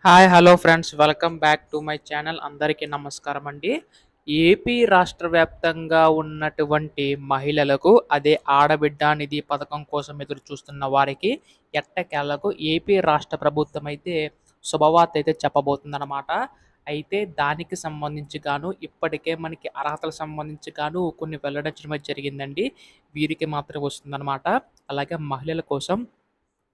Hi hello friends welcome back to my channel. అందరికీ నమస్కారం అండి. ఏపీ రాష్ట్ర వ్యాప్తంగా ఉన్నటువంటి మహిళలకు అదే ఆడబిడ్డ నిధి పథకం కోసం ఎదురు చూస్తున్న వారికి ఎట్టకేలకు ఏపీ రాష్ట్ర ప్రభుత్వం అయితే శుభవార్త అయితే చెప్పబోతుందన్నమాట. అయితే దానికి సంబంధించి గాను ఇప్పటికే మనకి అర్హతలకు సంబంధించి గాను కొన్ని వెల్లడించడం అయితే జరిగిందండి. వీరికి మాత్రమే వస్తుందన్నమాట. అలాగే మహిళల కోసం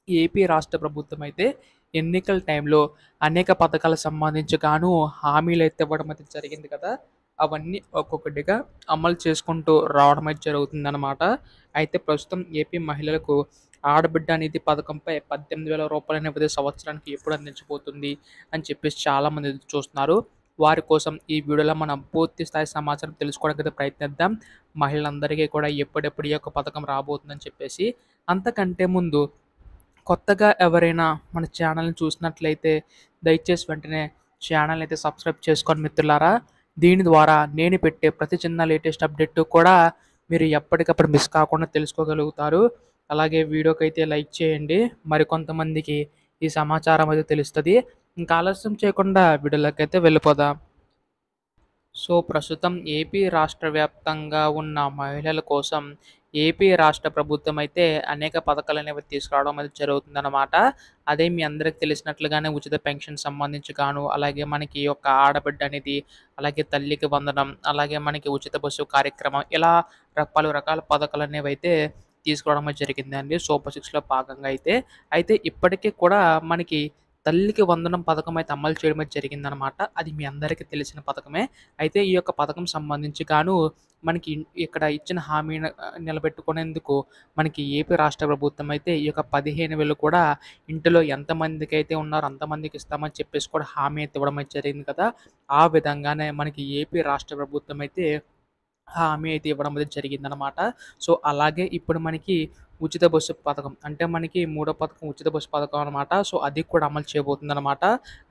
ఏపీ రాష్ట్ర ప్రభుత్వం అయితే ఎన్నికల టైంలో అనేక పథకాలకు సంబంధించి గాను హామీలైతే ఇవ్వడం అయితే జరిగింది కదా! అవన్నీ ఒక్కొక్కటిగా అమలు చేసుకుంటూ రావడం అయితే జరుగుతుందనమాట. అయితే ప్రస్తుతం ఏపీ మహిళలకు ఆడబిడ్డ నిధి పథకంపై రూ. 18,000 అనేది సంవత్సరానికి ఎప్పుడు అందించబోతుంది అని చెప్పేసి చాలామంది ఎదురు చూస్తున్నారు. వారి కోసం ఈ వీడియోలో మనం పూర్తి స్థాయి సమాచారం తెలుసుకోవడానికి అయితే ప్రయత్నిద్దాం. మహిళలందరికీ కూడా ఎప్పుడెప్పుడు ఈ యొక్క పథకం రాబోతుందని చెప్పేసి. అంతకంటే ముందు కొత్తగా ఎవరైనా మన ఛానల్‌ని చూసినట్లయితే దయచేసి వెంటనే ఛానల్‌ని అయితే సబ్స్క్రైబ్ చేసుకోండి మిత్రులారా. దీని ద్వారా నేను పెట్టే ప్రతి చిన్న లేటెస్ట్ అప్డేట్ కూడా మీరు ఎప్పటికప్పుడు మిస్ కాకుండా తెలుసుకోగలుగుతారు. అలాగే వీడియోకైతే లైక్ చేయండి. మరికొంతమందికి ఈ సమాచారం అయితే తెలుస్తది. ఇంకా ఆలస్యం చేయకుండా వీడియోలోకైతే వెళ్ళిపోదాం. సో, ప్రస్తుతం ఏపీ రాష్ట్ర వ్యాప్తంగా ఉన్న మహిళల కోసం ఏపీ రాష్ట్ర ప్రభుత్వం అయితే అనేక పథకాలనేవి తీసుకురావడం అనేది జరుగుతుందనమాట. అదే మీ అందరికి తెలిసినట్లుగానే ఉచిత పెన్షన్ సంబంధించి గాను, అలాగే మనకి ఈ యొక్క ఆడబిడ్డ అనేది, అలాగే తల్లికి వందనం, అలాగే మనకి ఉచిత బస్సు కార్యక్రమం ఇలా పలు రకాల పథకాలనేవైతే తీసుకురావడం అయితే జరిగిందండి. సూపర్ సిక్స్‌లో భాగంగా అయితే. అయితే ఇప్పటికి కూడా మనకి తల్లికి వందనం పథకం అయితే అమలు చేయడం అయితే జరిగిందనమాట. అది మీ అందరికీ తెలిసిన పథకమే. అయితే ఈ యొక్క పథకం సంబంధించి గాను మనకి ఇక్కడ ఇచ్చిన హామీని నిలబెట్టుకునేందుకు మనకి ఏపీ రాష్ట్ర ప్రభుత్వం అయితే ఈ యొక్క 15,000 కూడా ఇంటిలో ఎంతమందికైతే ఉన్నారో అంతమందికి ఇస్తామని చెప్పేసి కూడా హామీ అయితే ఇవ్వడం అయితే జరిగింది కదా! ఆ విధంగానే మనకి ఏపీ రాష్ట్ర ప్రభుత్వం అయితే హామీ అయితే ఇవ్వడం అనేది జరిగిందనమాట. సో, అలాగే ఇప్పుడు మనకి ఉచిత బస్సు పథకం అంటే మనకి మూడో పథకం ఉచిత బస్సు పథకం అనమాట. సో, అది కూడా అమలు చేయబోతుందనమాట.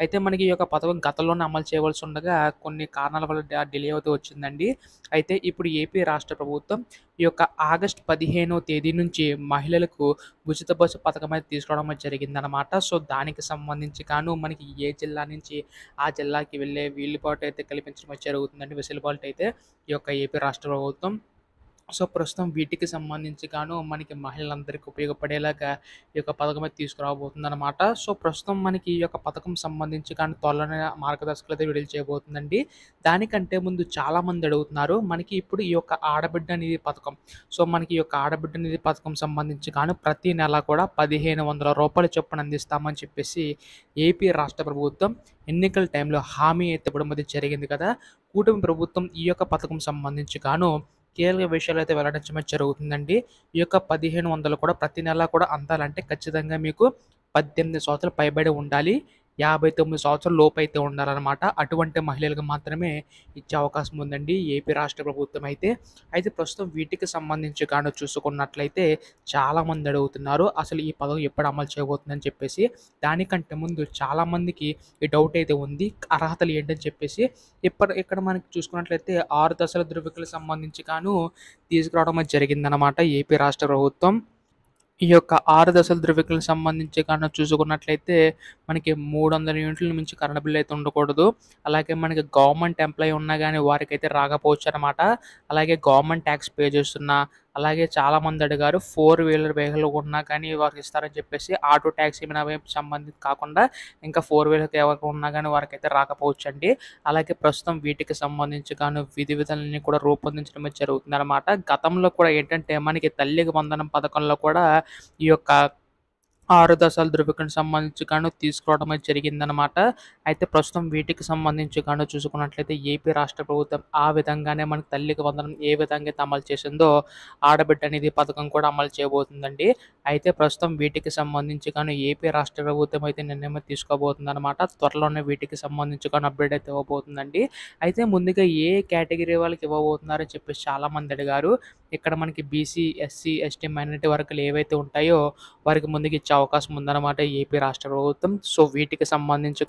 అయితే మనకి ఈ యొక్క పథకం గతంలోనే అమలు చేయవలసి ఉండగా కొన్ని కారణాల వల్ల డిలే అవుతూ వచ్చిందండి. అయితే ఇప్పుడు ఏపీ రాష్ట్ర ప్రభుత్వం ఈ యొక్క ఆగస్టు 15వ తేదీ నుంచి మహిళలకు ఉచిత బస్సు పథకం అయితే తీసుకురావడం అయితే జరిగిందనమాట. సో, దానికి సంబంధించి గాను మనకి ఏ జిల్లా నుంచి ఆ జిల్లాకి వెళ్ళే వీలుబాటు అయితే కల్పించడం అయితే జరుగుతుందండి. వెసులుబాటు అయితే ఈ యొక్క ఏపీ రాష్ట్ర ప్రభుత్వం. సో, ప్రస్తుతం వీటికి సంబంధించి గాను మనకి మహిళలందరికీ ఉపయోగపడేలాగా ఈ యొక్క పథకం అయితే తీసుకురాబోతుందనమాట. సో, ప్రస్తుతం మనకి ఈ యొక్క పథకం సంబంధించి కానీ త్వరలోనే మార్గదర్శకాలు అయితే విడుదల చేయబోతుందండి. దానికంటే ముందు చాలామంది అడుగుతున్నారు. మనకి ఇప్పుడు ఈ యొక్క ఆడబిడ్డ నిధి పథకం. సో, మనకి ఈ యొక్క ఆడబిడ్డ నిధి పథకం సంబంధించి గాను ప్రతి నెల కూడా రూ. 1,500 చొప్పున అందిస్తామని చెప్పేసి ఏపీ రాష్ట్ర ప్రభుత్వం ఎన్నికల టైంలో హామీ అయితే ఇవ్వడం అయితే జరిగింది కదా! కూటమి ప్రభుత్వం ఈ యొక్క పథకం సంబంధించి గాను కీలక విషయాలైతే వెల్లడించడం జరుగుతుందండి. ఈ యొక్క 1,500 కూడా ప్రతి నెలా కూడా అందాలంటే ఖచ్చితంగా మీకు 18 సంవత్సరాలు పైబడి ఉండాలి. 59 సంవత్సరాల లోపైతే ఉండాలనమాట. అటువంటి మహిళలకు మాత్రమే ఇచ్చే అవకాశం ఉందండి ఏపీ రాష్ట్ర ప్రభుత్వం అయితే. అయితే ప్రస్తుతం వీటికి సంబంధించి గాను చూసుకున్నట్లయితే చాలామంది అడుగుతున్నారు. అసలు ఈ పథకం ఎప్పుడు అమలు చేయబోతుందని చెప్పేసి. దానికంటే ముందు చాలామందికి ఈ డౌట్ అయితే ఉంది. అర్హతలు ఏంటని చెప్పేసి. ఇక్కడ మనకి చూసుకున్నట్లయితే 6 దశల ధృవీకరణకు సంబంధించి గాను తీసుకురావడం అయితే జరిగిందనమాట ఏపీ రాష్ట్ర ప్రభుత్వం. ఈ యొక్క 6 దశల ధృవీకరణకు సంబంధించి గాను చూసుకున్నట్లయితే మనకి 300 యూనిట్ల మించి కరెంట్ బిల్ అయితే ఉండకూడదు. అలాగే మనకి గవర్నమెంట్ ఎంప్లాయీ ఉన్నా గానీ వారికైతే రాకపోవచ్చనమాట. అలాగే గవర్నమెంట్ ట్యాక్స్ పే చేస్తున్నా, అలాగే చాలామంది అడిగారు 4 వీలర్ వెహికల్ ఉన్నా కానీ వారికి ఇస్తారని చెప్పేసి. ఆటో ట్యాక్సీ వైపు సంబంధించి కాకుండా ఇంకా 4 వీలర్ ఎవరికి ఉన్నా గానీ వారికైతే రాకపోవచ్చండి. అలాగే ప్రస్తుతం వీటికి సంబంధించి గాను విధి విధానాలన్నీ కూడా రూపొందించడం అయితే జరుగుతుందనమాట. గతంలో కూడా ఏంటంటే మనకి తల్లికి వందనం పథకంలో కూడా ఈ యొక్క 6 దశల ధృవీకరణకు సంబంధించి గాను తీసుకురావడం అయితే జరిగిందనమాట. అయితే ప్రస్తుతం వీటికి సంబంధించి గాను చూసుకున్నట్లయితే ఏపీ రాష్ట్ర ప్రభుత్వం ఆ విధంగానే మనకి తల్లికి వందనం ఏ విధంగా అయితే అమలు చేసిందో ఆడబిడ్డ నిధి పథకం కూడా అమలు చేయబోతుందండి. అయితే ప్రస్తుతం వీటికి సంబంధించి గాను ఏపీ రాష్ట్ర ప్రభుత్వం అయితే నిర్ణయం తీసుకోబోతుందనమాట. త్వరలోనే వీటికి సంబంధించి గాను అప్డేట్ అయితే ఇవ్వబోతుందండి. అయితే ముందుగా ఏ కేటగిరీ వాళ్ళకి ఇవ్వబోతున్నారని చెప్పేసి చాలామంది అడిగారు. ఇక్కడ మనకి బీసీ, ఎస్సీ, ఎస్టీ మైనారిటీ వర్గాలు ఏవైతే ఉంటాయో వారికి ముందుగా ఇచ్చే అవకాశం ఉందన్నమాట ఏపీ రాష్ట్ర ప్రభుత్వం. సో, వీటికి సంబంధించి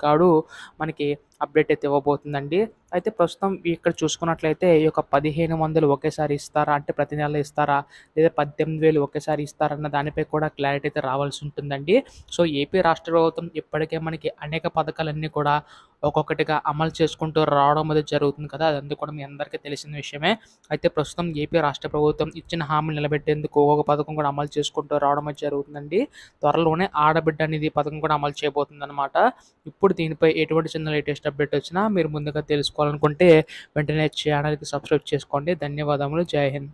మనకి అప్డేట్ అయితే ఇవ్వబోతుందండి. అయితే ప్రస్తుతం ఇక్కడ చూసుకున్నట్లయితే ఈ యొక్క 1500 ఒకేసారి ఇస్తారా? అంటే ప్రతి నెల ఇస్తారా? లేదా 18,000 ఒకేసారి ఇస్తారన్న దానిపై కూడా క్లారిటీ అయితే రావాల్సి ఉంటుందండి. సో, ఏపీ రాష్ట్ర ప్రభుత్వం ఇప్పటికే మనకి అనేక పథకాలన్నీ కూడా ఒక్కొక్కటిగా అమలు చేసుకుంటూ రావడం అనేది జరుగుతుంది కదా! అదంతా కూడా మీ అందరికీ తెలిసిన విషయమే. అయితే ప్రస్తుతం ఏపీ రాష్ట్ర ప్రభుత్వం ఇచ్చిన హామీలు నిలబెట్టేందుకు ఒక్కొక్క పథకం కూడా అమలు చేసుకుంటూ రావడం అయితే జరుగుతుందండి. త్వరలోనే ఆడబిడ్డ నిధి పథకం కూడా అమలు చేయబోతుందనమాట. ఇప్పుడు దీనిపై ఎటువంటి చిన్న లేటెస్ట్ అప్డేట్ వచ్చినా మీరు ముందుగా తెలుసుకోవాలనుకుంటే వెంటనే ఛానల్‌కి సబ్స్క్రైబ్ చేసుకోండి. ధన్యవాదములు. జై హింద్.